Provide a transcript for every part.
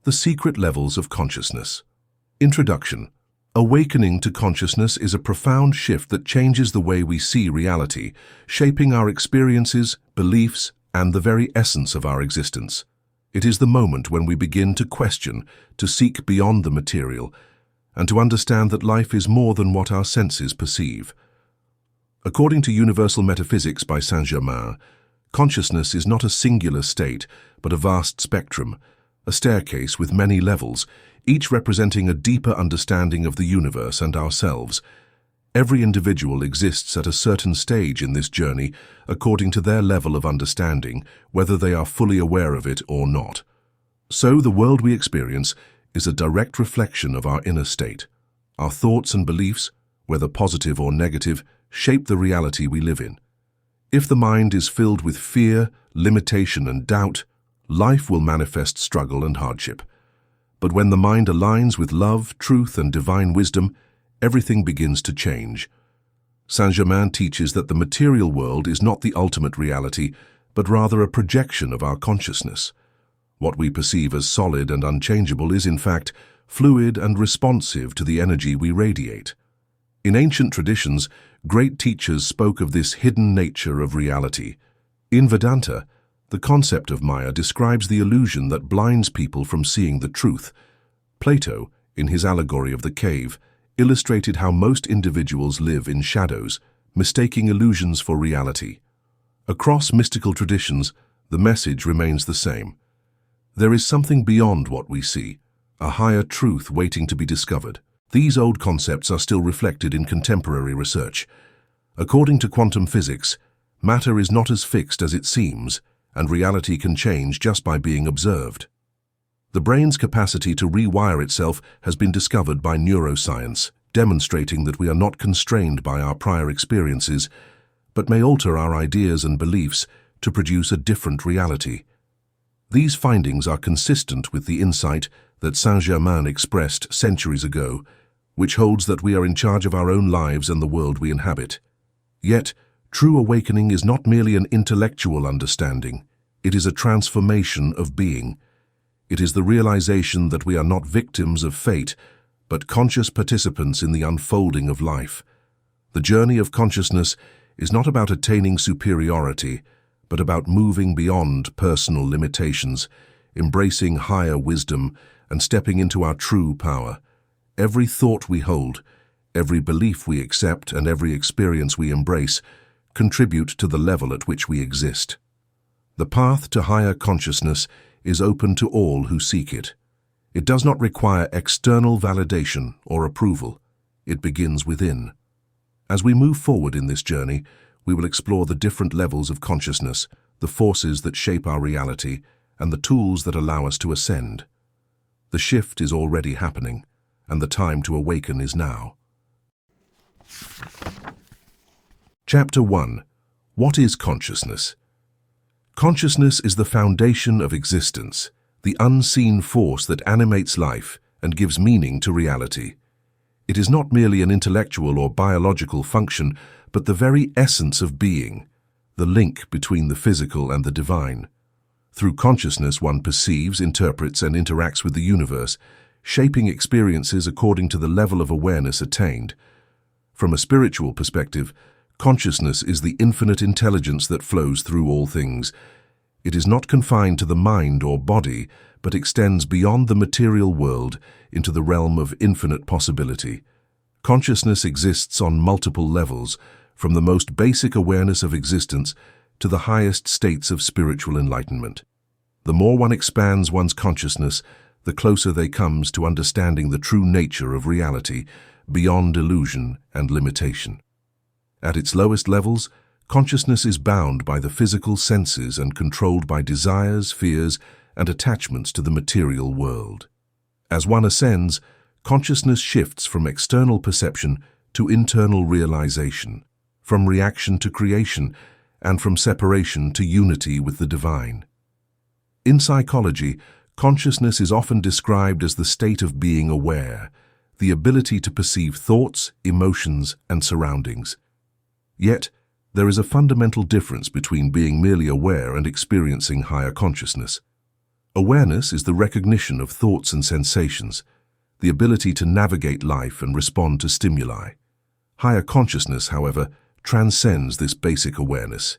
The secret levels of consciousness. Introduction. Awakening to consciousness is a profound shift that changes the way we see reality, shaping our experiences, beliefs, and the very essence of our existence. It is the moment when we begin to question, to seek beyond the material, and to understand that life is more than what our senses perceive. According to Universal Metaphysics by Saint Germain, consciousness is not a singular state, but a vast spectrum, a staircase with many levels, each representing a deeper understanding of the universe and ourselves. Every individual exists at a certain stage in this journey according to their level of understanding, whether they are fully aware of it or not. So the world we experience is a direct reflection of our inner state. Our thoughts and beliefs, whether positive or negative, shape the reality we live in. If the mind is filled with fear, limitation, and doubt, life will manifest struggle and hardship. But when the mind aligns with love, truth, and divine wisdom, everything begins to change. Saint Germain teaches that the material world is not the ultimate reality, but rather a projection of our consciousness. What we perceive as solid and unchangeable is, in fact, fluid and responsive to the energy we radiate. In ancient traditions, great teachers spoke of this hidden nature of reality. In Vedanta, the concept of Maya describes the illusion that blinds people from seeing the truth. Plato, in his allegory of the cave, illustrated how most individuals live in shadows, mistaking illusions for reality. Across mystical traditions, the message remains the same. There is something beyond what we see, a higher truth waiting to be discovered. These old concepts are still reflected in contemporary research. According to quantum physics, matter is not as fixed as it seems, and reality can change just by being observed. The brain's capacity to rewire itself has been discovered by neuroscience, demonstrating that we are not constrained by our prior experiences, but may alter our ideas and beliefs to produce a different reality. These findings are consistent with the insight that Saint Germain expressed centuries ago, which holds that we are in charge of our own lives and the world we inhabit. Yet, true awakening is not merely an intellectual understanding, it is a transformation of being. It is the realization that we are not victims of fate, but conscious participants in the unfolding of life. The journey of consciousness is not about attaining superiority, but about moving beyond personal limitations, embracing higher wisdom, and stepping into our true power. Every thought we hold, every belief we accept, and every experience we embrace contribute to the level at which we exist. The path to higher consciousness is open to all who seek it. It does not require external validation or approval. It begins within. As we move forward in this journey, we will explore the different levels of consciousness, the forces that shape our reality, and the tools that allow us to ascend. The shift is already happening, and the time to awaken is now. Chapter 1. What is consciousness? Consciousness is the foundation of existence, the unseen force that animates life and gives meaning to reality. It is not merely an intellectual or biological function, but the very essence of being, the link between the physical and the divine. Through consciousness, one perceives, interprets, and interacts with the universe, shaping experiences according to the level of awareness attained. From a spiritual perspective, consciousness is the infinite intelligence that flows through all things. It is not confined to the mind or body, but extends beyond the material world into the realm of infinite possibility. Consciousness exists on multiple levels, from the most basic awareness of existence to the highest states of spiritual enlightenment. The more one expands one's consciousness, the closer they comes to understanding the true nature of reality, beyond illusion and limitation. At its lowest levels, consciousness is bound by the physical senses and controlled by desires, fears, and attachments to the material world. As one ascends, consciousness shifts from external perception to internal realization, from reaction to creation, and from separation to unity with the divine. In psychology, consciousness is often described as the state of being aware, the ability to perceive thoughts, emotions, and surroundings. Yet, there is a fundamental difference between being merely aware and experiencing higher consciousness. Awareness is the recognition of thoughts and sensations, the ability to navigate life and respond to stimuli. Higher consciousness, however, transcends this basic awareness.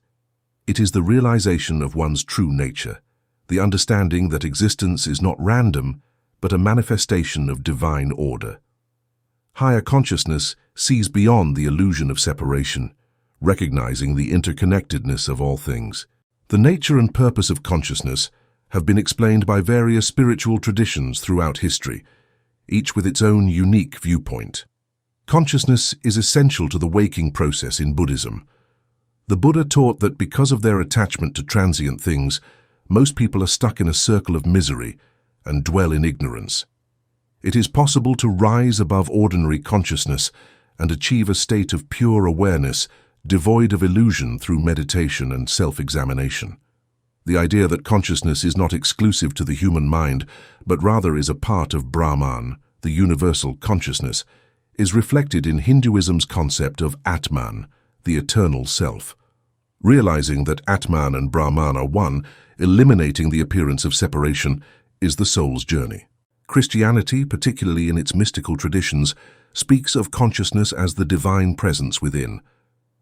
It is the realization of one's true nature, the understanding that existence is not random, but a manifestation of divine order. Higher consciousness sees beyond the illusion of separation, recognizing the interconnectedness of all things. The nature and purpose of consciousness have been explained by various spiritual traditions throughout history, each with its own unique viewpoint. Consciousness is essential to the waking process in Buddhism. The Buddha taught that because of their attachment to transient things, most people are stuck in a circle of misery and dwell in ignorance. It is possible to rise above ordinary consciousness and achieve a state of pure awareness, devoid of illusion through meditation and self-examination. The idea that consciousness is not exclusive to the human mind, but rather is a part of Brahman, the universal consciousness, is reflected in Hinduism's concept of Atman, the eternal self. Realizing that Atman and Brahman are one, eliminating the appearance of separation, is the soul's journey. Christianity, particularly in its mystical traditions, speaks of consciousness as the divine presence within.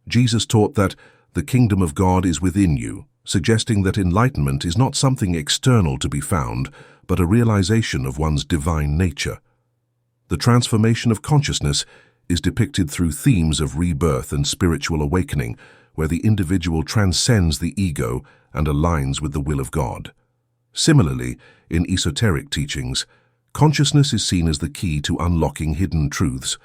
Jesus taught that the kingdom of God is within you, suggesting that enlightenment is not something external to be found, but a realization of one's divine nature. The transformation of consciousness is depicted through themes of rebirth and spiritual awakening, where the individual transcends the ego and aligns with the will of God. Similarly, in esoteric teachings, consciousness is seen as the key to unlocking hidden truths.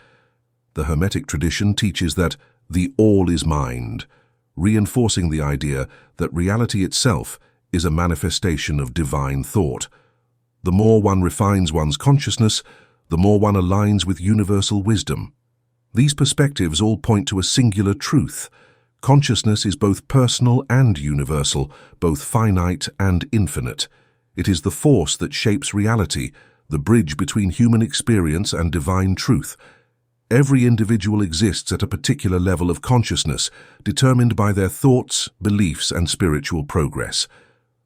The Hermetic tradition teaches that the all is mind, reinforcing the idea that reality itself is a manifestation of divine thought. The more one refines one's consciousness, the more one aligns with universal wisdom. These perspectives all point to a singular truth. Consciousness is both personal and universal, both finite and infinite. It is the force that shapes reality, the bridge between human experience and divine truth. Every individual exists at a particular level of consciousness, determined by their thoughts, beliefs, and spiritual progress.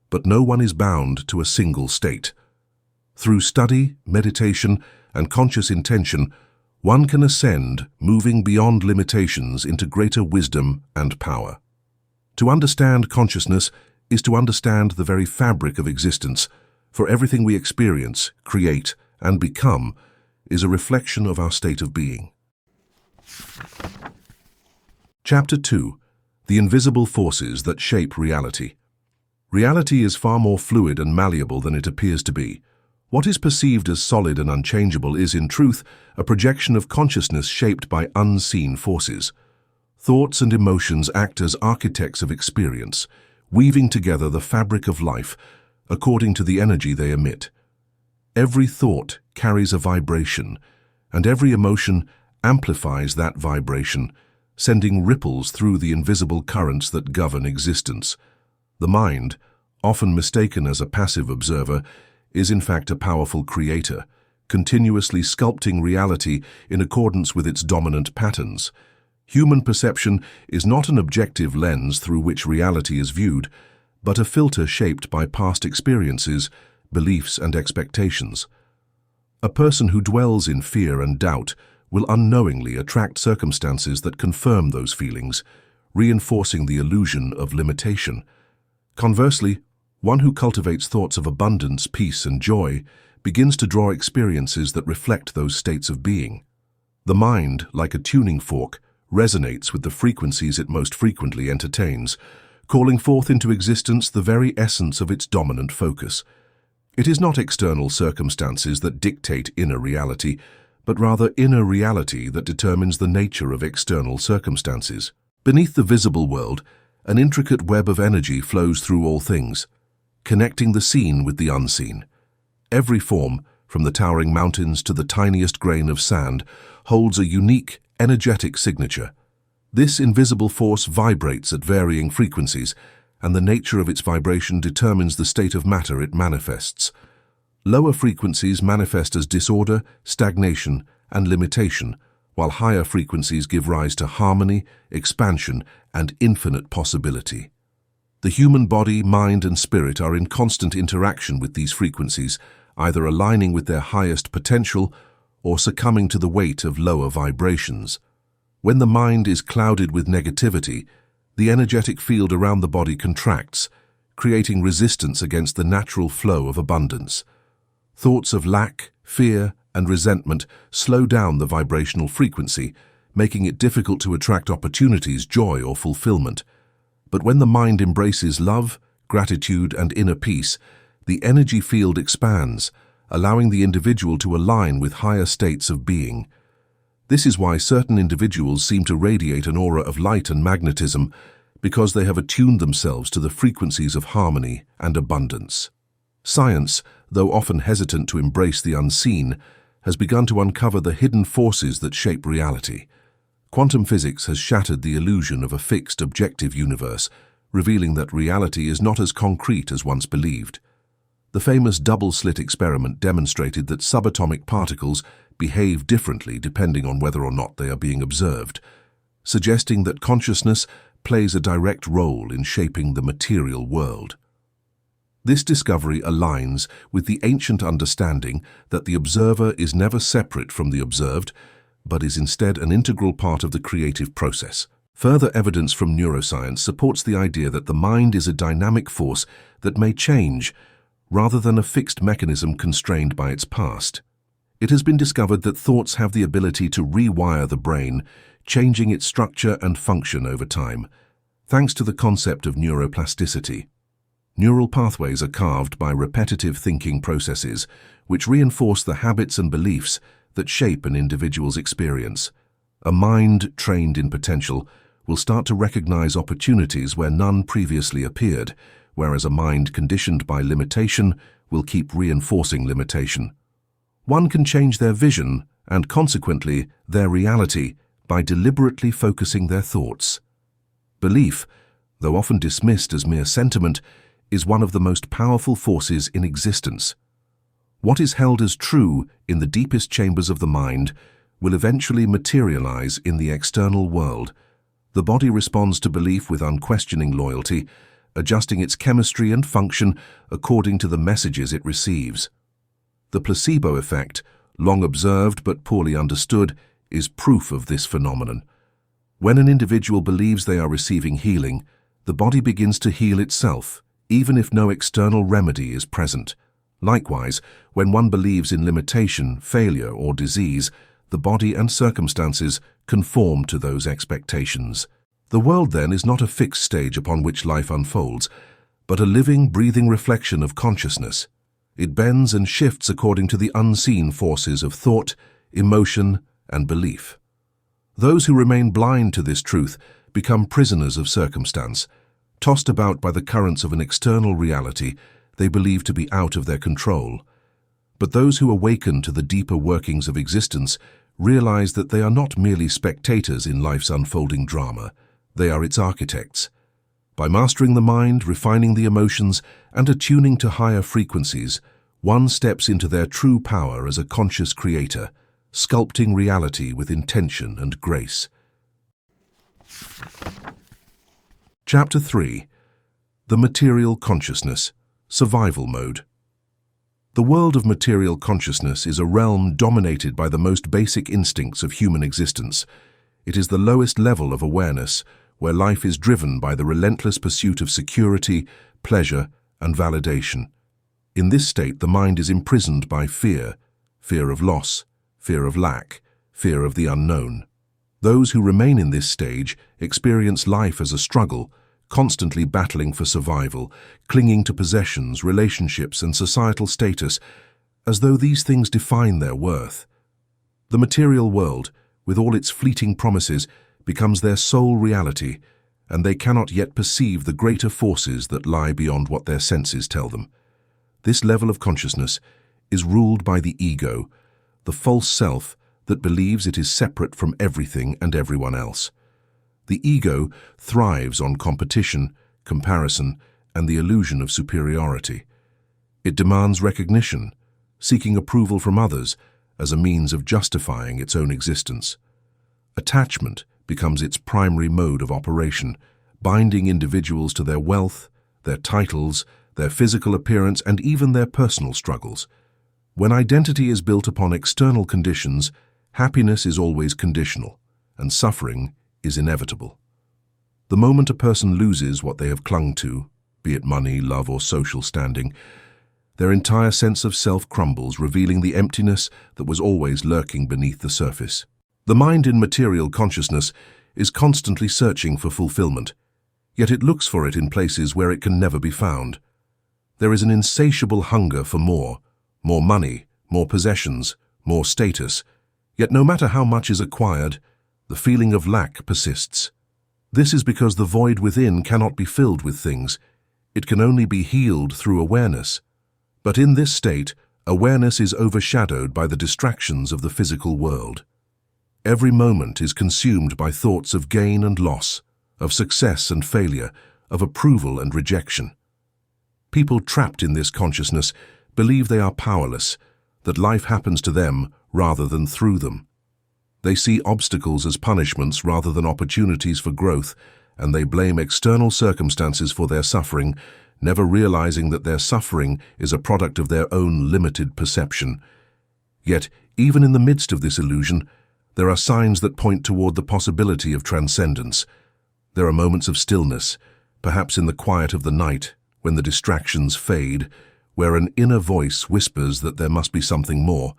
But no one is bound to a single state. Through study, meditation, and conscious intention, one can ascend, moving beyond limitations into greater wisdom and power. To understand consciousness is to understand the very fabric of existence, for everything we experience, create, and become is a reflection of our state of being. Chapter 2. The Invisible Forces that Shape Reality. Reality is far more fluid and malleable than it appears to be. What is perceived as solid and unchangeable is, in truth, a projection of consciousness shaped by unseen forces. Thoughts and emotions act as architects of experience, weaving together the fabric of life according to the energy they emit. Every thought carries a vibration, and every emotion amplifies that vibration, sending ripples through the invisible currents that govern existence. The mind, often mistaken as a passive observer, is in fact a powerful creator, continuously sculpting reality in accordance with its dominant patterns. Human perception is not an objective lens through which reality is viewed, but a filter shaped by past experiences, beliefs, and expectations. A person who dwells in fear and doubt will unknowingly attract circumstances that confirm those feelings, reinforcing the illusion of limitation. Conversely, one who cultivates thoughts of abundance, peace, and joy begins to draw experiences that reflect those states of being. The mind, like a tuning fork, resonates with the frequencies it most frequently entertains, calling forth into existence the very essence of its dominant focus. It is not external circumstances that dictate inner reality, but rather inner reality that determines the nature of external circumstances. Beneath the visible world, an intricate web of energy flows through all things, connecting the seen with the unseen. Every form, from the towering mountains to the tiniest grain of sand, holds a unique, energetic signature. This invisible force vibrates at varying frequencies, and the nature of its vibration determines the state of matter it manifests. Lower frequencies manifest as disorder, stagnation, and limitation, while higher frequencies give rise to harmony, expansion, and infinite possibility. The human body, mind, and spirit are in constant interaction with these frequencies, either aligning with their highest potential or succumbing to the weight of lower vibrations. When the mind is clouded with negativity, the energetic field around the body contracts, creating resistance against the natural flow of abundance. Thoughts of lack, fear, and resentment slow down the vibrational frequency, making it difficult to attract opportunities, joy, or fulfillment. But when the mind embraces love, gratitude, and inner peace, the energy field expands, allowing the individual to align with higher states of being. This is why certain individuals seem to radiate an aura of light and magnetism, because they have attuned themselves to the frequencies of harmony and abundance. Science, though often hesitant to embrace the unseen, has begun to uncover the hidden forces that shape reality. Quantum physics has shattered the illusion of a fixed, objective universe, revealing that reality is not as concrete as once believed. The famous double-slit experiment demonstrated that subatomic particles behave differently depending on whether or not they are being observed, suggesting that consciousness plays a direct role in shaping the material world. This discovery aligns with the ancient understanding that the observer is never separate from the observed, but is instead an integral part of the creative process. Further evidence from neuroscience supports the idea that the mind is a dynamic force that may change, rather than a fixed mechanism constrained by its past. It has been discovered that thoughts have the ability to rewire the brain, changing its structure and function over time, thanks to the concept of neuroplasticity. Neural pathways are carved by repetitive thinking processes, which reinforce the habits and beliefs that shape an individual's experience. A mind trained in potential will start to recognize opportunities where none previously appeared, whereas a mind conditioned by limitation will keep reinforcing limitation. One can change their vision and, consequently, their reality by deliberately focusing their thoughts. Belief, though often dismissed as mere sentiment, is one of the most powerful forces in existence. What is held as true in the deepest chambers of the mind will eventually materialize in the external world. The body responds to belief with unquestioning loyalty, adjusting its chemistry and function according to the messages it receives. The placebo effect, long observed but poorly understood, is proof of this phenomenon. When an individual believes they are receiving healing, the body begins to heal itself, even if no external remedy is present. Likewise, when one believes in limitation, failure, or disease, the body and circumstances conform to those expectations. The world, then, is not a fixed stage upon which life unfolds, but a living, breathing reflection of consciousness. It bends and shifts according to the unseen forces of thought, emotion, and belief. Those who remain blind to this truth become prisoners of circumstance, tossed about by the currents of an external reality they believe to be out of their control. But those who awaken to the deeper workings of existence realize that they are not merely spectators in life's unfolding drama, they are its architects. By mastering the mind, refining the emotions, and attuning to higher frequencies, one steps into their true power as a conscious creator, sculpting reality with intention and grace. Chapter 3. The Material Consciousness, Survival Mode. The world of material consciousness is a realm dominated by the most basic instincts of human existence. It is the lowest level of awareness, where life is driven by the relentless pursuit of security, pleasure, and validation. In this state, the mind is imprisoned by fear, fear of loss, fear of lack, fear of the unknown. Those who remain in this stage experience life as a struggle, constantly battling for survival, clinging to possessions, relationships, and societal status, as though these things define their worth. The material world, with all its fleeting promises, becomes their sole reality, and they cannot yet perceive the greater forces that lie beyond what their senses tell them. This level of consciousness is ruled by the ego, the false self that believes it is separate from everything and everyone else. The ego thrives on competition, comparison, and the illusion of superiority. It demands recognition, seeking approval from others as a means of justifying its own existence. Attachment becomes its primary mode of operation, binding individuals to their wealth, their titles, their physical appearance, and even their personal struggles. When identity is built upon external conditions, happiness is always conditional, and suffering is inevitable. The moment a person loses what they have clung to, be it money, love, or social standing, their entire sense of self crumbles, revealing the emptiness that was always lurking beneath the surface. The mind in material consciousness is constantly searching for fulfillment, yet it looks for it in places where it can never be found. There is an insatiable hunger for more money, more possessions, more status, yet no matter how much is acquired, the feeling of lack persists. This is because the void within cannot be filled with things. It can only be healed through awareness. But in this state, awareness is overshadowed by the distractions of the physical world. Every moment is consumed by thoughts of gain and loss, of success and failure, of approval and rejection. People trapped in this consciousness believe they are powerless, that life happens to them rather than through them. They see obstacles as punishments rather than opportunities for growth, and they blame external circumstances for their suffering, never realizing that their suffering is a product of their own limited perception. Yet, even in the midst of this illusion, there are signs that point toward the possibility of transcendence. There are moments of stillness, perhaps in the quiet of the night, when the distractions fade, where an inner voice whispers that there must be something more.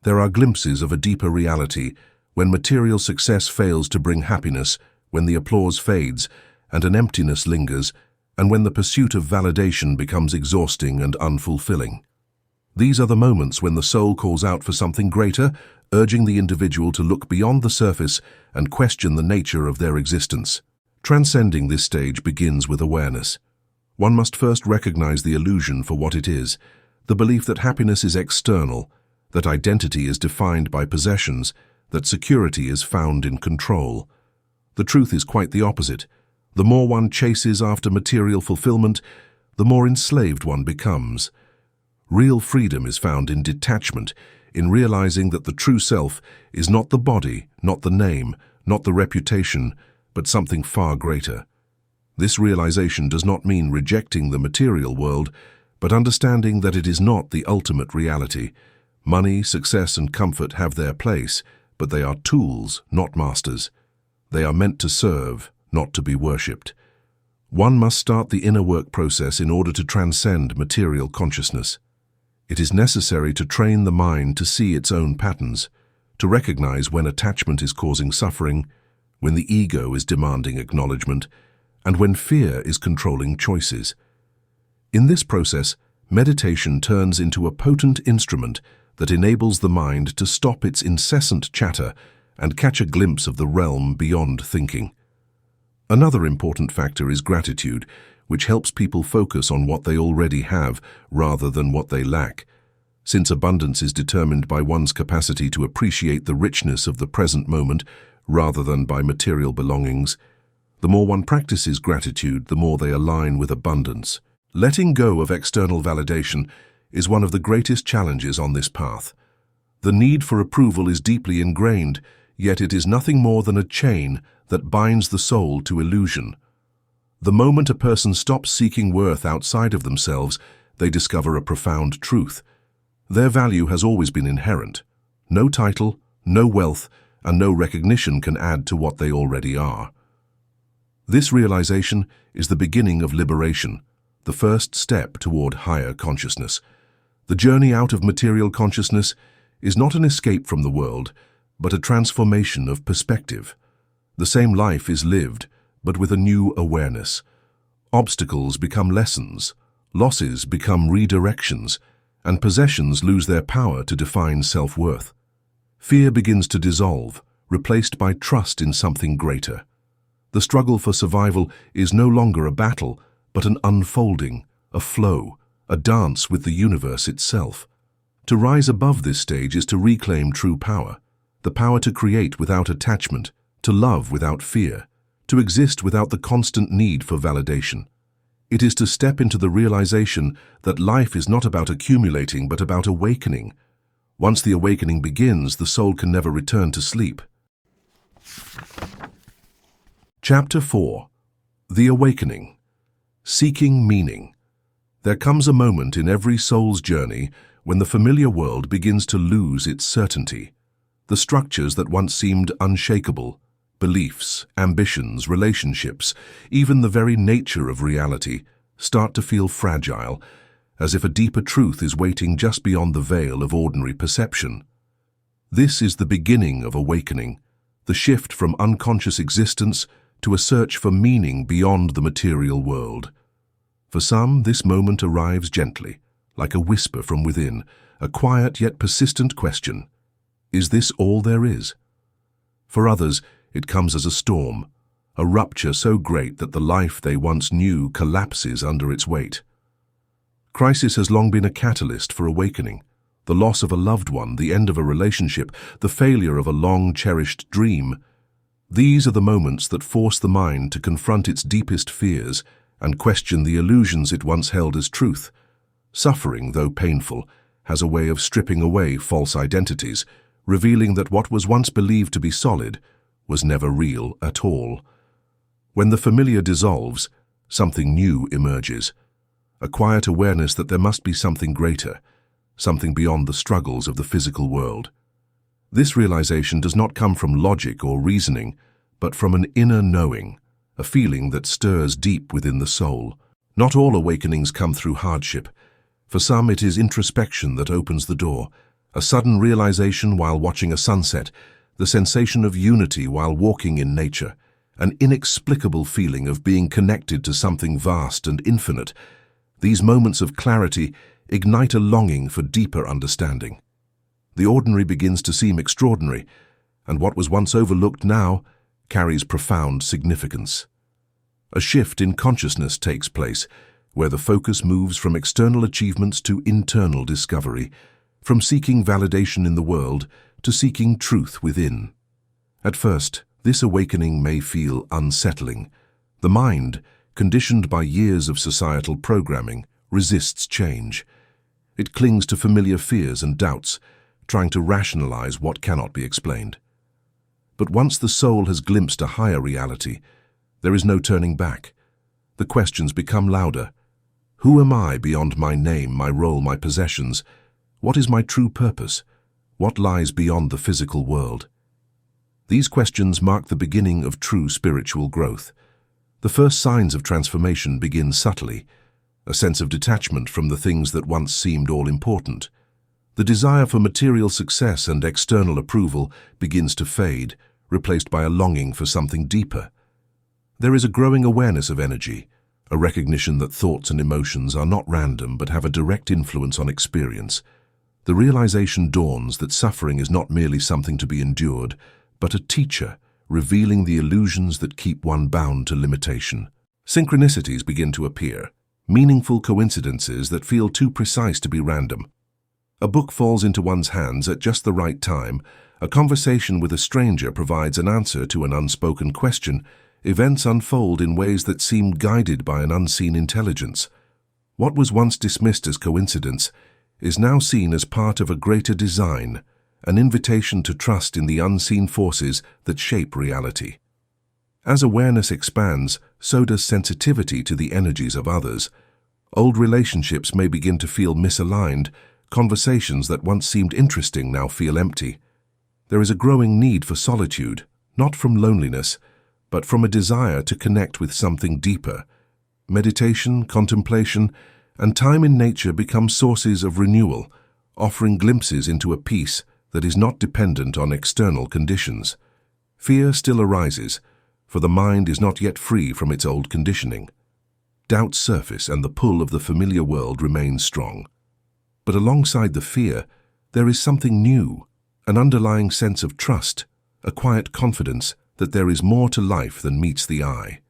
There are glimpses of a deeper reality, when material success fails to bring happiness, when the applause fades and an emptiness lingers, and when the pursuit of validation becomes exhausting and unfulfilling. These are the moments when the soul calls out for something greater, urging the individual to look beyond the surface and question the nature of their existence. Transcending this stage begins with awareness. One must first recognize the illusion for what it is, the belief that happiness is external, that identity is defined by possessions, that security is found in control. The truth is quite the opposite. The more one chases after material fulfillment, the more enslaved one becomes. Real freedom is found in detachment, in realizing that the true self is not the body, not the name, not the reputation, but something far greater. This realization does not mean rejecting the material world, but understanding that it is not the ultimate reality. Money, success, and comfort have their place, but they are tools, not masters. They are meant to serve, not to be worshipped. One must start the inner work process in order to transcend material consciousness. It is necessary to train the mind to see its own patterns, to recognize when attachment is causing suffering, when the ego is demanding acknowledgement, and when fear is controlling choices. In this process, meditation turns into a potent instrument that enables the mind to stop its incessant chatter and catch a glimpse of the realm beyond thinking. Another important factor is gratitude, which helps people focus on what they already have rather than what they lack. Since abundance is determined by one's capacity to appreciate the richness of the present moment rather than by material belongings, the more one practices gratitude, the more they align with abundance. Letting go of external validation is one of the greatest challenges on this path. The need for approval is deeply ingrained, yet it is nothing more than a chain that binds the soul to illusion. The moment a person stops seeking worth outside of themselves, they discover a profound truth. Their value has always been inherent. No title, no wealth, and no recognition can add to what they already are. This realization is the beginning of liberation, the first step toward higher consciousness. The journey out of material consciousness is not an escape from the world, but a transformation of perspective. The same life is lived, but with a new awareness. Obstacles become lessons, losses become redirections, and possessions lose their power to define self-worth. Fear begins to dissolve, replaced by trust in something greater. The struggle for survival is no longer a battle, but an unfolding, a flow, a dance with the universe itself. To rise above this stage is to reclaim true power, the power to create without attachment, to love without fear, to exist without the constant need for validation. It is to step into the realization that life is not about accumulating but about awakening. Once the awakening begins, the soul can never return to sleep. Chapter 4. The awakening. Seeking meaning. There comes a moment in every soul's journey when the familiar world begins to lose its certainty. The structures that once seemed unshakable, beliefs, ambitions, relationships, even the very nature of reality, start to feel fragile, as if a deeper truth is waiting just beyond the veil of ordinary perception. This is the beginning of awakening, the shift from unconscious existence to a search for meaning beyond the material world. For some, this moment arrives gently, like a whisper from within, a quiet yet persistent question. Is this all there is? For others, it comes as a storm, a rupture so great that the life they once knew collapses under its weight. Crisis has long been a catalyst for awakening. The loss of a loved one, the end of a relationship, the failure of a long-cherished dream. These are the moments that force the mind to confront its deepest fears and question the illusions it once held as truth. Suffering, though painful, has a way of stripping away false identities, revealing that what was once believed to be solid was never real at all. When the familiar dissolves, something new emerges, a quiet awareness that there must be something greater, something beyond the struggles of the physical world. This realization does not come from logic or reasoning, but from an inner knowing, a feeling that stirs deep within the soul. Not all awakenings come through hardship. For some, it is introspection that opens the door, a sudden realization while watching a sunset, the sensation of unity while walking in nature, an inexplicable feeling of being connected to something vast and infinite. These moments of clarity ignite a longing for deeper understanding. The ordinary begins to seem extraordinary, and what was once overlooked now carries profound significance. A shift in consciousness takes place, where the focus moves from external achievements to internal discovery, from seeking validation in the world to seeking truth within. At first, this awakening may feel unsettling. The mind, conditioned by years of societal programming, resists change. It clings to familiar fears and doubts, trying to rationalize what cannot be explained. But once the soul has glimpsed a higher reality, there is no turning back. The questions become louder. Who am I beyond my name, my role, my possessions? What is my true purpose? What lies beyond the physical world? These questions mark the beginning of true spiritual growth. The first signs of transformation begin subtly, a sense of detachment from the things that once seemed all-important. The desire for material success and external approval begins to fade, replaced by a longing for something deeper. There is a growing awareness of energy, a recognition that thoughts and emotions are not random but have a direct influence on experience. The realization dawns that suffering is not merely something to be endured, but a teacher, revealing the illusions that keep one bound to limitation. Synchronicities begin to appear, meaningful coincidences that feel too precise to be random. A book falls into one's hands at just the right time, a conversation with a stranger provides an answer to an unspoken question, events unfold in ways that seem guided by an unseen intelligence. What was once dismissed as coincidence is now seen as part of a greater design, an invitation to trust in the unseen forces that shape reality. As awareness expands, so does sensitivity to the energies of others. Old relationships may begin to feel misaligned, conversations that once seemed interesting now feel empty. There is a growing need for solitude, not from loneliness, but from a desire to connect with something deeper. Meditation, contemplation, and time in nature become sources of renewal, offering glimpses into a peace that is not dependent on external conditions. Fear still arises, for the mind is not yet free from its old conditioning. Doubts surface and the pull of the familiar world remains strong. But alongside the fear, there is something new, an underlying sense of trust, a quiet confidence that there is more to life than meets the eye.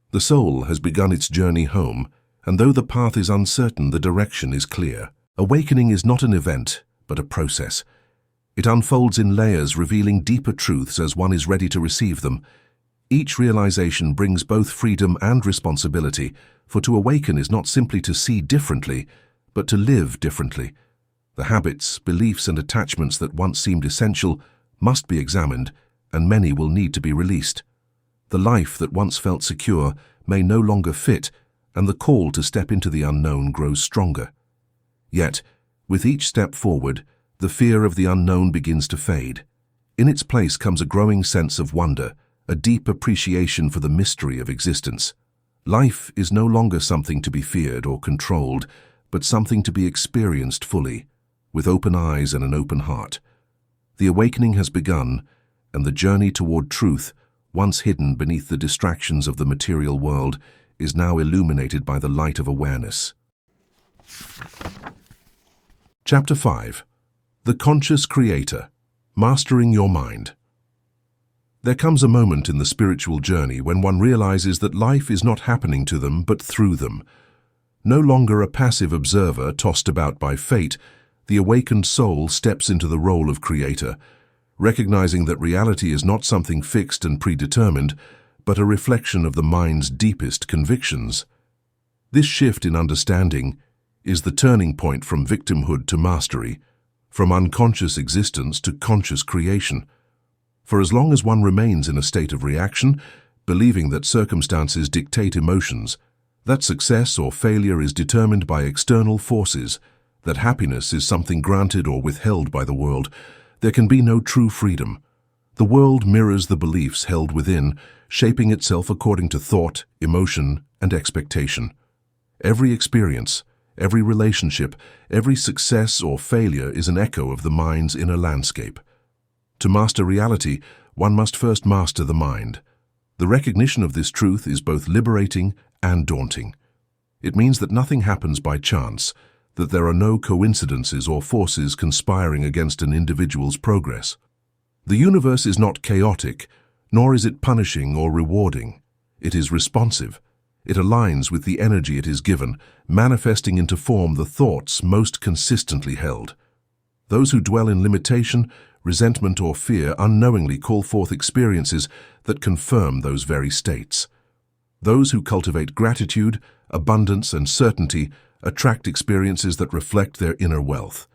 The soul has begun its journey home, and though the path is uncertain, the direction is clear. Awakening is not an event, but a process. It unfolds in layers, revealing deeper truths as one is ready to receive them. Each realization brings both freedom and responsibility, for to awaken is not simply to see differently, but to live differently. The habits, beliefs, and attachments that once seemed essential must be examined, and many will need to be released. The life that once felt secure may no longer fit, and the call to step into the unknown grows stronger. Yet, with each step forward, the fear of the unknown begins to fade. In its place comes a growing sense of wonder, a deep appreciation for the mystery of existence. Life is no longer something to be feared or controlled, but something to be experienced fully, with open eyes and an open heart. The awakening has begun, and the journey toward truth, once hidden beneath the distractions of the material world, is now illuminated by the light of awareness. Chapter 5. The Conscious Creator. Mastering Your Mind. There comes a moment in the spiritual journey when one realizes that life is not happening to them but through them. No longer a passive observer tossed about by fate, the awakened soul steps into the role of creator, recognizing that reality is not something fixed and predetermined, but a reflection of the mind's deepest convictions. This shift in understanding is the turning point from victimhood to mastery, from unconscious existence to conscious creation. For as long as one remains in a state of reaction, believing that circumstances dictate emotions, that success or failure is determined by external forces, that happiness is something granted or withheld by the world, there can be no true freedom. The world mirrors the beliefs held within, shaping itself according to thought, emotion, and expectation. Every experience, every relationship, every success or failure is an echo of the mind's inner landscape. To master reality, one must first master the mind. The recognition of this truth is both liberating and daunting. It means that nothing happens by chance, that there are no coincidences or forces conspiring against an individual's progress. The universe is not chaotic, nor is it punishing or rewarding. It is responsive. It aligns with the energy it is given, manifesting into form the thoughts most consistently held. Those who dwell in limitation, resentment, or fear unknowingly call forth experiences that confirm those very states. Those who cultivate gratitude, abundance, and certainty attract experiences that reflect their inner wealth.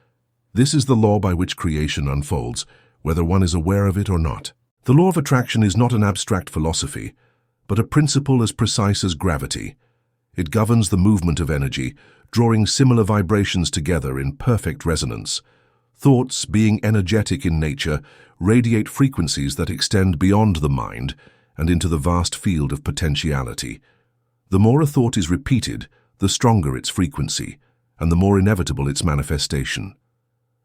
This is the law by which creation unfolds, whether one is aware of it or not. The law of attraction is not an abstract philosophy, but a principle as precise as gravity. It governs the movement of energy, drawing similar vibrations together in perfect resonance. Thoughts, being energetic in nature, radiate frequencies that extend beyond the mind and into the vast field of potentiality. The more a thought is repeated, the stronger its frequency, and the more inevitable its manifestation.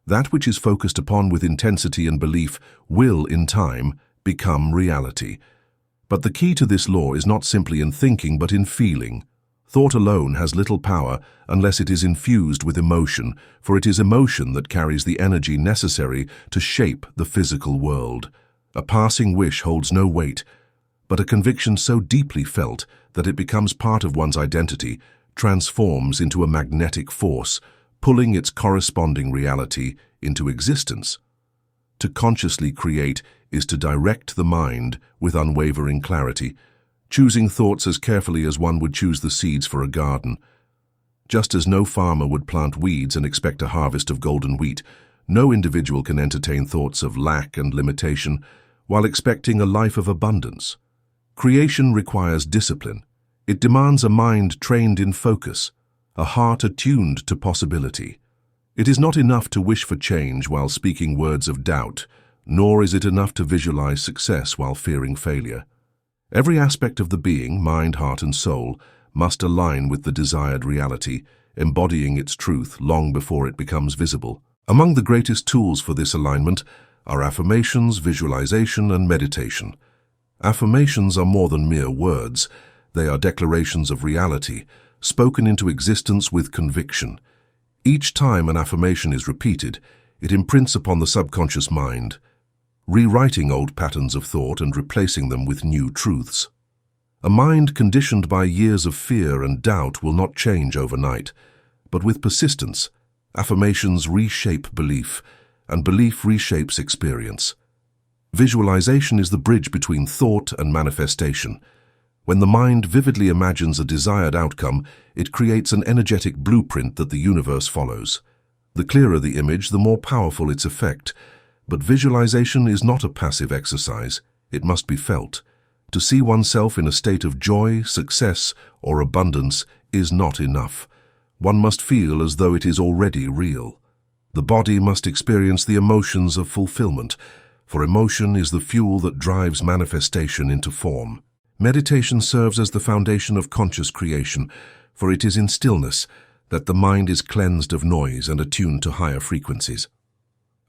That which is focused upon with intensity and belief will, in time, become reality. But the key to this law is not simply in thinking but in feeling. Thought alone has little power unless it is infused with emotion, for it is emotion that carries the energy necessary to shape the physical world. A passing wish holds no weight, but a conviction so deeply felt that it becomes part of one's identity transforms into a magnetic force, pulling its corresponding reality into existence. To consciously create is to direct the mind with unwavering clarity, choosing thoughts as carefully as one would choose the seeds for a garden. Just as no farmer would plant weeds and expect a harvest of golden wheat, no individual can entertain thoughts of lack and limitation while expecting a life of abundance. Creation requires discipline. It demands a mind trained in focus, a heart attuned to possibility. It is not enough to wish for change while speaking words of doubt, nor is it enough to visualize success while fearing failure. Every aspect of the being, mind, heart, and soul, must align with the desired reality, embodying its truth long before it becomes visible. Among the greatest tools for this alignment are affirmations, visualization, and meditation. Affirmations are more than mere words. They are declarations of reality, spoken into existence with conviction. Each time an affirmation is repeated, it imprints upon the subconscious mind, rewriting old patterns of thought and replacing them with new truths. A mind conditioned by years of fear and doubt will not change overnight, but with persistence, affirmations reshape belief, and belief reshapes experience. Visualization is the bridge between thought and manifestation. When the mind vividly imagines a desired outcome, it creates an energetic blueprint that the universe follows. The clearer the image, the more powerful its effect. But visualization is not a passive exercise. It must be felt. To see oneself in a state of joy, success, or abundance is not enough. One must feel as though it is already real. The body must experience the emotions of fulfillment, for emotion is the fuel that drives manifestation into form. Meditation serves as the foundation of conscious creation, for it is in stillness that the mind is cleansed of noise and attuned to higher frequencies.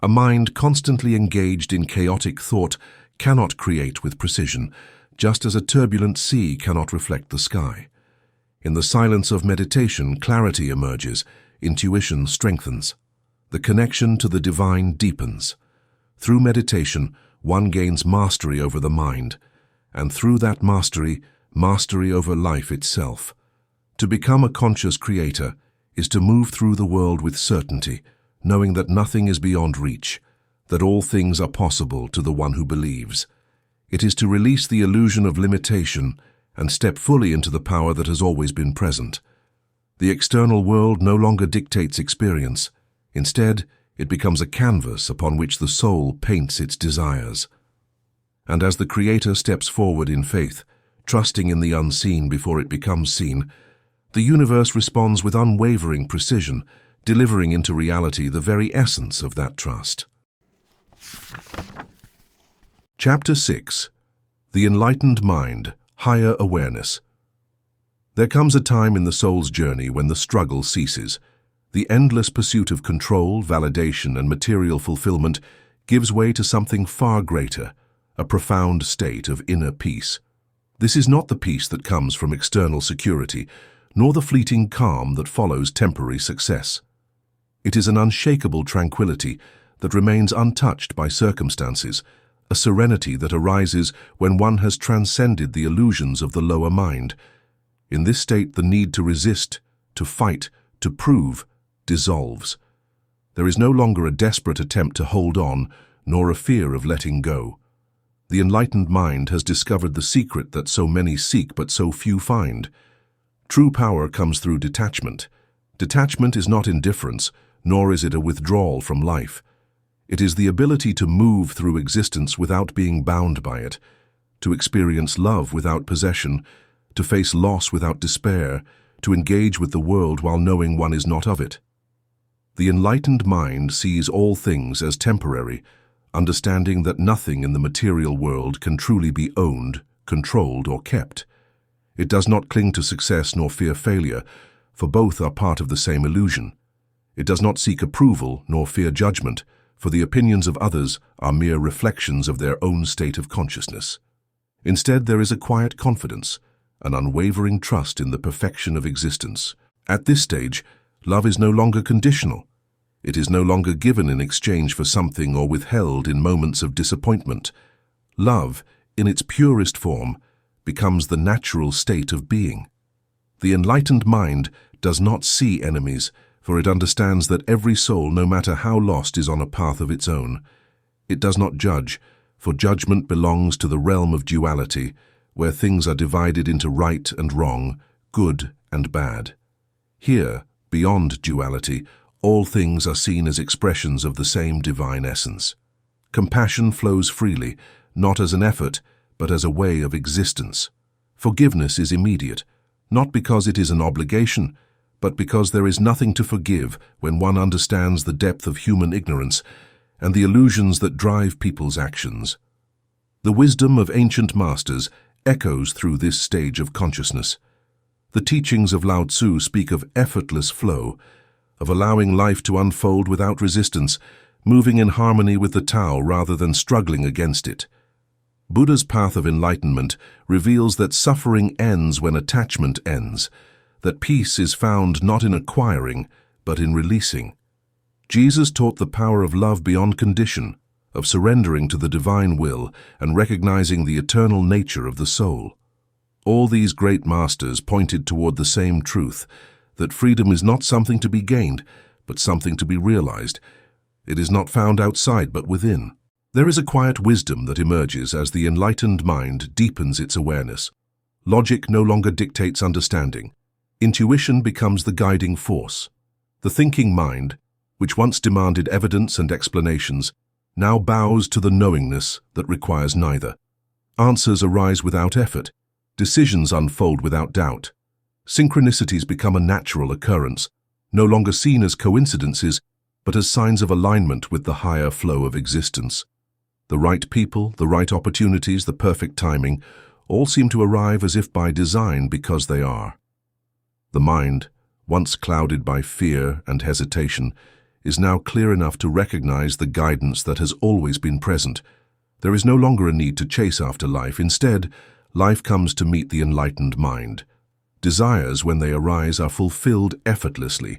A mind constantly engaged in chaotic thought cannot create with precision, just as a turbulent sea cannot reflect the sky. In the silence of meditation, clarity emerges, intuition strengthens. The connection to the divine deepens. Through meditation, one gains mastery over the mind, and through that mastery over life itself. To become a conscious creator is to move through the world with certainty, knowing that nothing is beyond reach, that all things are possible to the one who believes. It is to release the illusion of limitation and step fully into the power that has always been present. The external world no longer dictates experience. Instead, it becomes a canvas upon which the soul paints its desires. And as the Creator steps forward in faith, trusting in the unseen before it becomes seen, the universe responds with unwavering precision, delivering into reality the very essence of that trust. Chapter 6. The Enlightened Mind, Higher Awareness. There comes a time in the soul's journey when the struggle ceases. The endless pursuit of control, validation, and material fulfillment gives way to something far greater, a profound state of inner peace. This is not the peace that comes from external security, nor the fleeting calm that follows temporary success. It is an unshakable tranquility that remains untouched by circumstances, a serenity that arises when one has transcended the illusions of the lower mind. In this state, the need to resist, to fight, to prove, dissolves. There is no longer a desperate attempt to hold on, nor a fear of letting go. The enlightened mind has discovered the secret that so many seek but so few find. True power comes through detachment. Detachment is not indifference, nor is it a withdrawal from life. It is the ability to move through existence without being bound by it, to experience love without possession, to face loss without despair, to engage with the world while knowing one is not of it. The enlightened mind sees all things as temporary, understanding that nothing in the material world can truly be owned, controlled, or kept. It does not cling to success nor fear failure, for both are part of the same illusion. It does not seek approval nor fear judgment, for the opinions of others are mere reflections of their own state of consciousness. Instead, there is a quiet confidence, an unwavering trust in the perfection of existence. At this stage, love is no longer conditional. It is no longer given in exchange for something or withheld in moments of disappointment. Love, in its purest form, becomes the natural state of being. The enlightened mind does not see enemies, for it understands that every soul, no matter how lost, is on a path of its own. It does not judge, for judgment belongs to the realm of duality, where things are divided into right and wrong, good and bad. Here, beyond duality, all things are seen as expressions of the same divine essence. Compassion flows freely, not as an effort, but as a way of existence. Forgiveness is immediate, not because it is an obligation, but because there is nothing to forgive when one understands the depth of human ignorance and the illusions that drive people's actions. The wisdom of ancient masters echoes through this stage of consciousness. The teachings of Lao Tzu speak of effortless flow, of allowing life to unfold without resistance, moving in harmony with the Tao rather than struggling against it. Buddha's path of enlightenment reveals that suffering ends when attachment ends, that peace is found not in acquiring, but in releasing. Jesus taught the power of love beyond condition, of surrendering to the divine will and recognizing the eternal nature of the soul. All these great masters pointed toward the same truth, that freedom is not something to be gained, but something to be realized. It is not found outside, but within. There is a quiet wisdom that emerges as the enlightened mind deepens its awareness. Logic no longer dictates understanding. Intuition becomes the guiding force. The thinking mind, which once demanded evidence and explanations, now bows to the knowingness that requires neither. Answers arise without effort. Decisions unfold without doubt. Synchronicities become a natural occurrence, no longer seen as coincidences, but as signs of alignment with the higher flow of existence. The right people, the right opportunities, the perfect timing, all seem to arrive as if by design because they are. The mind, once clouded by fear and hesitation, is now clear enough to recognize the guidance that has always been present. There is no longer a need to chase after life. Instead, life comes to meet the enlightened mind. Desires, when they arise, are fulfilled effortlessly,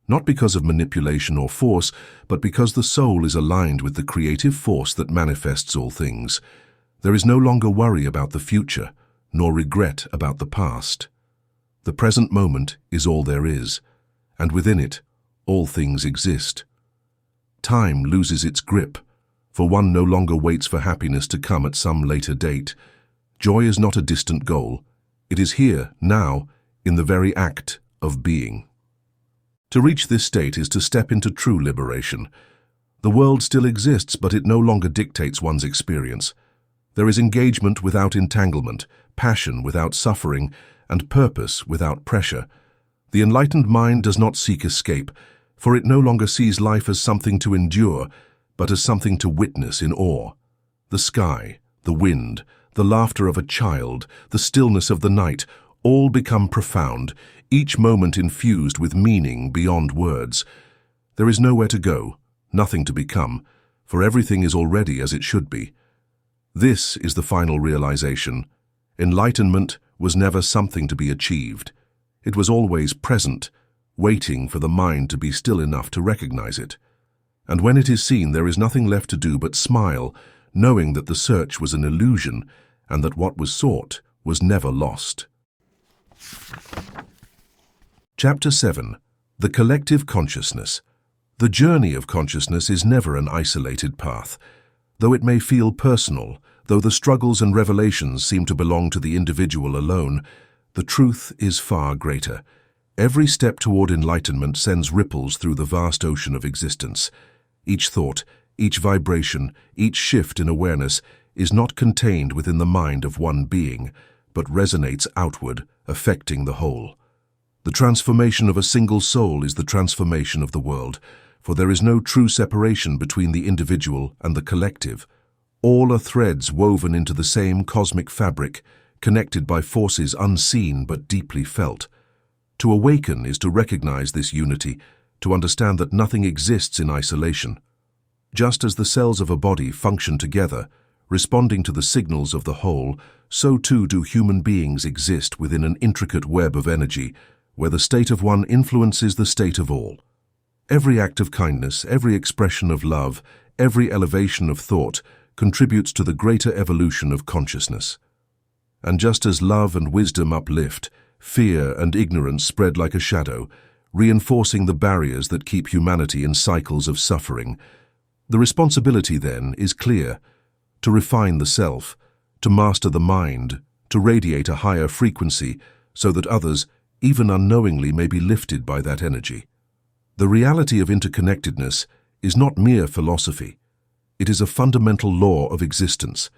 not because of manipulation or force, but because the soul is aligned with the creative force that manifests all things. There is no longer worry about the future, nor regret about the past. The present moment is all there is, and within it, all things exist. Time loses its grip, for one no longer waits for happiness to come at some later date. Joy is not a distant goal. It is here, now, in the very act of being. To reach this state is to step into true liberation. The world still exists, but it no longer dictates one's experience. There is engagement without entanglement, passion without suffering, and purpose without pressure. The enlightened mind does not seek escape, for it no longer sees life as something to endure, but as something to witness in awe. The sky, the wind, the laughter of a child, the stillness of the night, all become profound, each moment infused with meaning beyond words. There is nowhere to go, nothing to become, for everything is already as it should be. This is the final realization. Enlightenment was never something to be achieved. It was always present, waiting for the mind to be still enough to recognize it. And when it is seen, there is nothing left to do but smile, knowing that the search was an illusion and that what was sought was never lost. Chapter 7. The Collective Consciousness. The journey of consciousness is never an isolated path. Though it may feel personal, though the struggles and revelations seem to belong to the individual alone, the truth is far greater. Every step toward enlightenment sends ripples through the vast ocean of existence. Each thought, each vibration, each shift in awareness is not contained within the mind of one being, but resonates outward, affecting the whole. The transformation of a single soul is the transformation of the world, for there is no true separation between the individual and the collective. All are threads woven into the same cosmic fabric, connected by forces unseen but deeply felt. To awaken is to recognize this unity, to understand that nothing exists in isolation. Just as the cells of a body function together, responding to the signals of the whole, so too do human beings exist within an intricate web of energy, where the state of one influences the state of all. Every act of kindness, every expression of love, every elevation of thought contributes to the greater evolution of consciousness. And just as love and wisdom uplift, fear and ignorance spread like a shadow, reinforcing the barriers that keep humanity in cycles of suffering. The responsibility, then, is clear: to refine the self, to master the mind, to radiate a higher frequency so that others, even unknowingly, may be lifted by that energy. The reality of interconnectedness is not mere philosophy. It is a fundamental law of existence.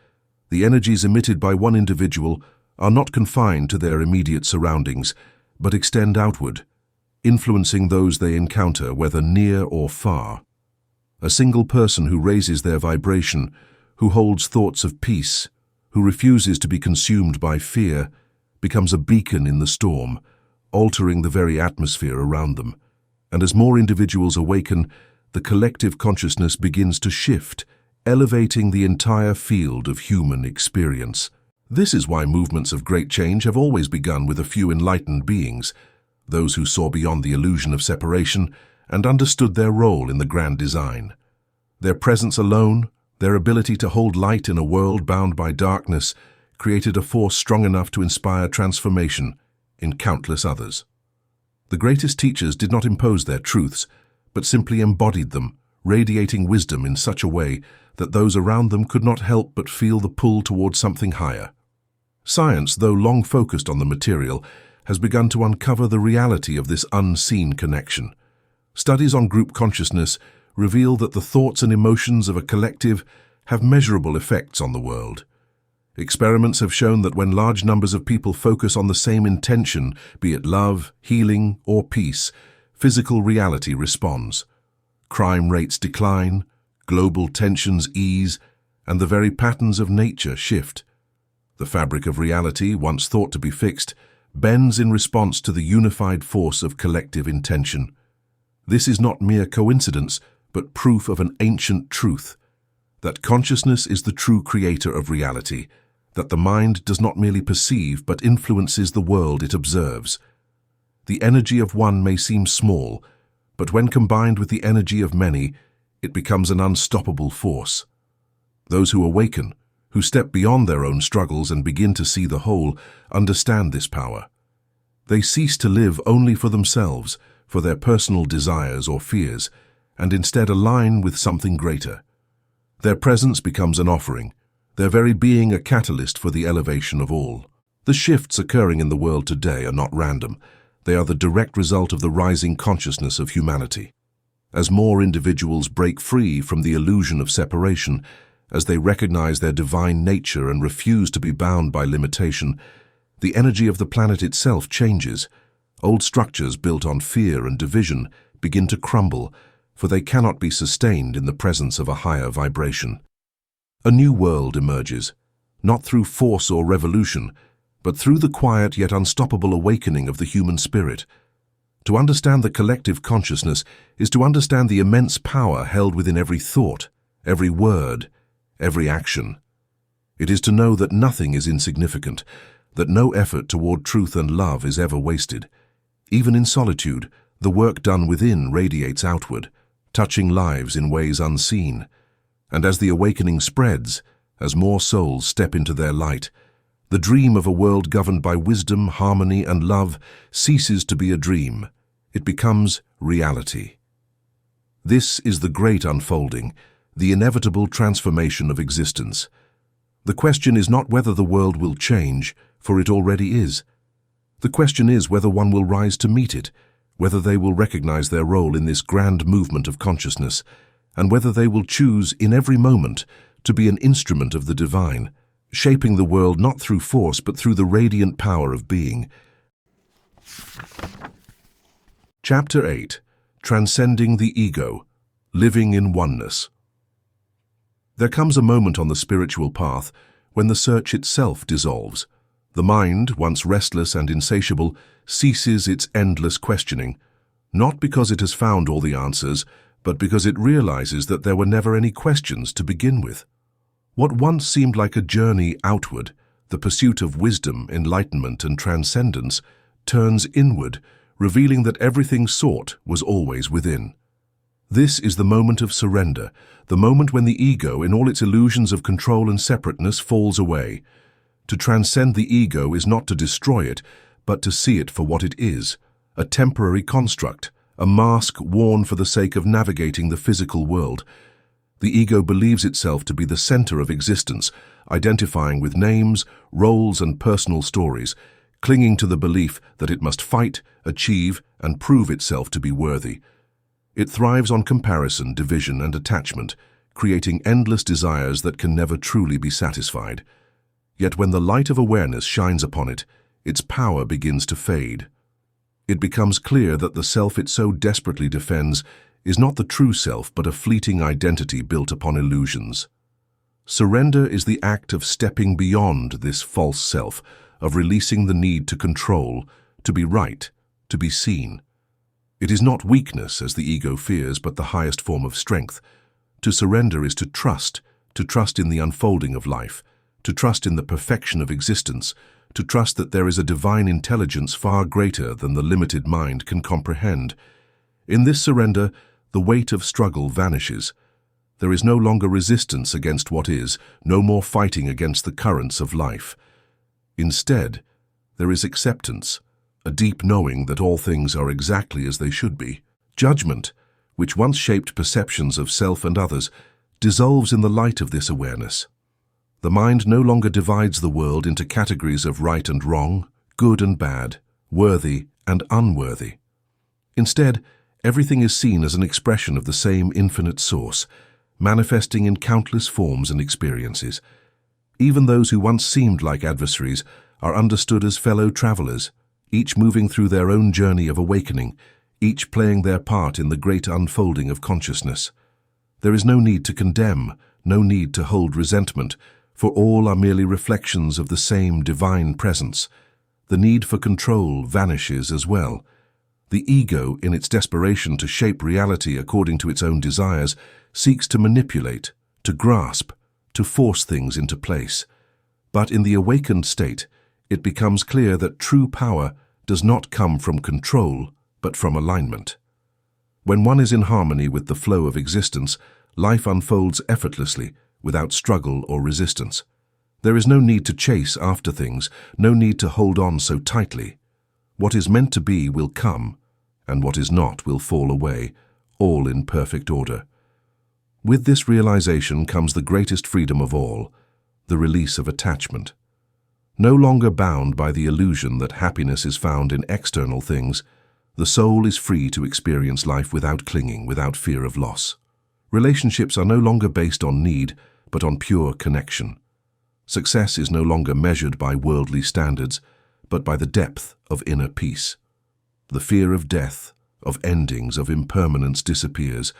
The energies emitted by one individual are not confined to their immediate surroundings, but extend outward, influencing those they encounter, whether near or far. A single person who raises their vibration, who holds thoughts of peace, who refuses to be consumed by fear, becomes a beacon in the storm, altering the very atmosphere around them. And as more individuals awaken, the collective consciousness begins to shift, elevating the entire field of human experience. This is why movements of great change have always begun with a few enlightened beings, those who saw beyond the illusion of separation and understood their role in the grand design. Their presence alone, their ability to hold light in a world bound by darkness, created a force strong enough to inspire transformation in countless others. The greatest teachers did not impose their truths, but simply embodied them, radiating wisdom in such a way that those around them could not help but feel the pull toward something higher. Science, though long focused on the material, has begun to uncover the reality of this unseen connection. Studies on group consciousness reveal that the thoughts and emotions of a collective have measurable effects on the world. Experiments have shown that when large numbers of people focus on the same intention, be it love, healing, or peace, physical reality responds. Crime rates decline, global tensions ease, and the very patterns of nature shift. The fabric of reality, once thought to be fixed, bends in response to the unified force of collective intention. This is not mere coincidence, but proof of an ancient truth, that consciousness is the true creator of reality, that the mind does not merely perceive but influences the world it observes. The energy of one may seem small, but when combined with the energy of many, it becomes an unstoppable force. Those who awaken, who step beyond their own struggles and begin to see the whole, understand this power. They cease to live only for themselves, for their personal desires or fears, and instead align with something greater. Their presence becomes an offering, their very being a catalyst for the elevation of all. The shifts occurring in the world today are not random. They are the direct result of the rising consciousness of humanity. As more individuals break free from the illusion of separation, as they recognize their divine nature and refuse to be bound by limitation, the energy of the planet itself changes. Old structures built on fear and division begin to crumble, for they cannot be sustained in the presence of a higher vibration. A new world emerges, not through force or revolution, but through the quiet yet unstoppable awakening of the human spirit. To understand the collective consciousness is to understand the immense power held within every thought, every word, every action. It is to know that nothing is insignificant, that no effort toward truth and love is ever wasted. Even in solitude, the work done within radiates outward, touching lives in ways unseen. And as the awakening spreads, as more souls step into their light, the dream of a world governed by wisdom, harmony, and love ceases to be a dream. It becomes reality. This is the great unfolding, the inevitable transformation of existence. The question is not whether the world will change, for it already is. The question is whether one will rise to meet it, whether they will recognize their role in this grand movement of consciousness, and whether they will choose in every moment to be an instrument of the divine, shaping the world not through force but through the radiant power of being. Chapter 8. Transcending the Ego, Living in Oneness. There comes a moment on the spiritual path when the search itself dissolves. The mind, once restless and insatiable, ceases its endless questioning, not because it has found all the answers, but because it realizes that there were never any questions to begin with. What once seemed like a journey outward, the pursuit of wisdom, enlightenment, and transcendence, turns inward, revealing that everything sought was always within. This is the moment of surrender, the moment when the ego, in all its illusions of control and separateness, falls away. To transcend the ego is not to destroy it, but to see it for what it is, a temporary construct, a mask worn for the sake of navigating the physical world. The ego believes itself to be the center of existence, identifying with names, roles, and personal stories, clinging to the belief that it must fight, achieve, and prove itself to be worthy. It thrives on comparison, division, and attachment, creating endless desires that can never truly be satisfied. Yet when the light of awareness shines upon it, its power begins to fade. It becomes clear that the self it so desperately defends is not the true self but a fleeting identity built upon illusions. Surrender is the act of stepping beyond this false self, of releasing the need to control, to be right, to be seen. It is not weakness, as the ego fears, but the highest form of strength. To surrender is to trust in the unfolding of life, to trust in the perfection of existence, to trust that there is a divine intelligence far greater than the limited mind can comprehend. In this surrender, the weight of struggle vanishes. There is no longer resistance against what is, no more fighting against the currents of life. Instead, there is acceptance, a deep knowing that all things are exactly as they should be. Judgment, which once shaped perceptions of self and others, dissolves in the light of this awareness. The mind no longer divides the world into categories of right and wrong, good and bad, worthy and unworthy. Instead, everything is seen as an expression of the same infinite source, manifesting in countless forms and experiences. Even those who once seemed like adversaries are understood as fellow travelers, each moving through their own journey of awakening, each playing their part in the great unfolding of consciousness. There is no need to condemn, no need to hold resentment, for all are merely reflections of the same divine presence. The need for control vanishes as well. The ego, in its desperation to shape reality according to its own desires, seeks to manipulate, to grasp, to force things into place. But in the awakened state, it becomes clear that true power does not come from control, but from alignment. When one is in harmony with the flow of existence, life unfolds effortlessly, without struggle or resistance. There is no need to chase after things, no need to hold on so tightly. What is meant to be will come, and what is not will fall away, all in perfect order. With this realization comes the greatest freedom of all, the release of attachment. No longer bound by the illusion that happiness is found in external things, the soul is free to experience life without clinging, without fear of loss. Relationships are no longer based on need, but on pure connection. Success is no longer measured by worldly standards, but by the depth of inner peace. The fear of death, of endings, of impermanence disappears,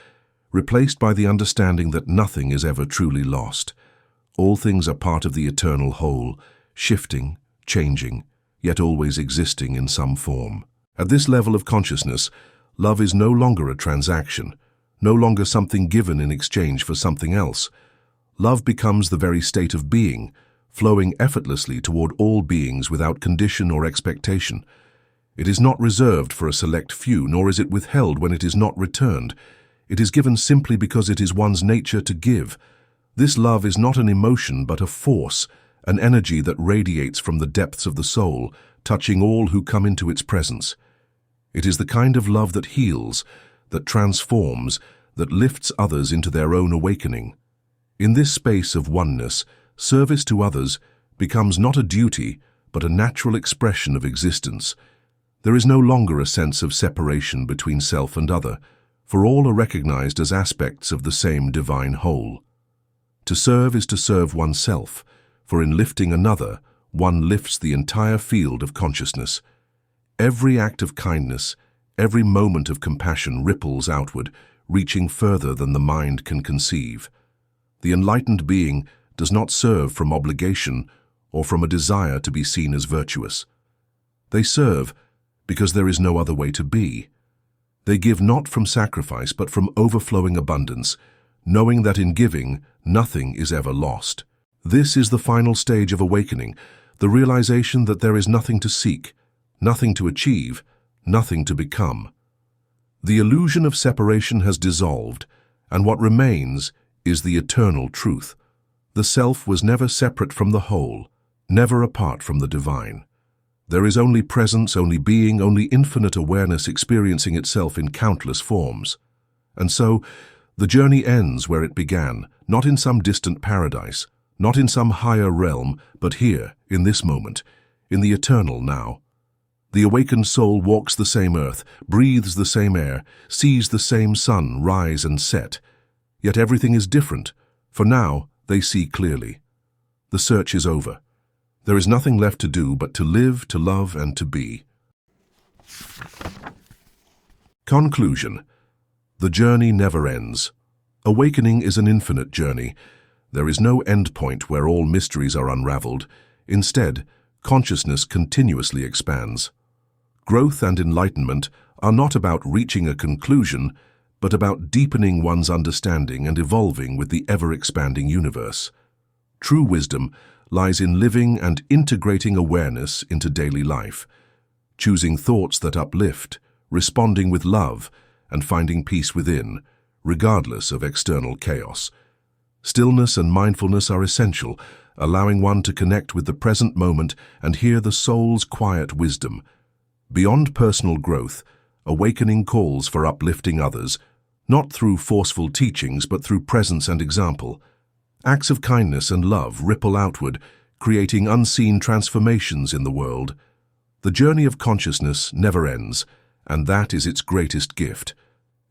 replaced by the understanding that nothing is ever truly lost. All things are part of the eternal whole, shifting, changing, yet always existing in some form. At this level of consciousness, love is no longer a transaction, no longer something given in exchange for something else. Love becomes the very state of being, flowing effortlessly toward all beings without condition or expectation. It is not reserved for a select few, nor is it withheld when it is not returned. It is given simply because it is one's nature to give. This love is not an emotion but a force, an energy that radiates from the depths of the soul, touching all who come into its presence. It is the kind of love that heals, that transforms, that lifts others into their own awakening. In this space of oneness, service to others becomes not a duty, but a natural expression of existence. There is no longer a sense of separation between self and other, for all are recognized as aspects of the same divine whole. To serve is to serve oneself, for in lifting another, one lifts the entire field of consciousness. Every act of kindness, every moment of compassion ripples outward, reaching further than the mind can conceive. The enlightened being does not serve from obligation or from a desire to be seen as virtuous. They serve because there is no other way to be. They give not from sacrifice but from overflowing abundance, knowing that in giving, nothing is ever lost. This is the final stage of awakening, the realization that there is nothing to seek, nothing to achieve, nothing to become. The illusion of separation has dissolved, and what remains is the eternal truth. The self was never separate from the whole, never apart from the divine. There is only presence, only being, only infinite awareness experiencing itself in countless forms. And so, the journey ends where it began, not in some distant paradise, not in some higher realm, but here, in this moment, in the eternal now. The awakened soul walks the same earth, breathes the same air, sees the same sun rise and set. Yet everything is different, for now they see clearly. The search is over. There is nothing left to do but to live, to love, and to be. Conclusion. The journey never ends. Awakening is an infinite journey. There is no end point where all mysteries are unraveled. Instead, consciousness continuously expands. Growth and enlightenment are not about reaching a conclusion, but about deepening one's understanding and evolving with the ever-expanding universe. True wisdom lies in living and integrating awareness into daily life, choosing thoughts that uplift, responding with love, and finding peace within, regardless of external chaos. Stillness and mindfulness are essential, allowing one to connect with the present moment and hear the soul's quiet wisdom. Beyond personal growth, awakening calls for uplifting others, not through forceful teachings but through presence and example. Acts of kindness and love ripple outward, creating unseen transformations in the world. The journey of consciousness never ends, and that is its greatest gift.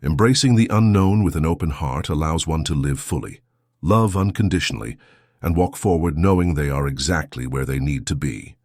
Embracing the unknown with an open heart allows one to live fully, love unconditionally, and walk forward knowing they are exactly where they need to be.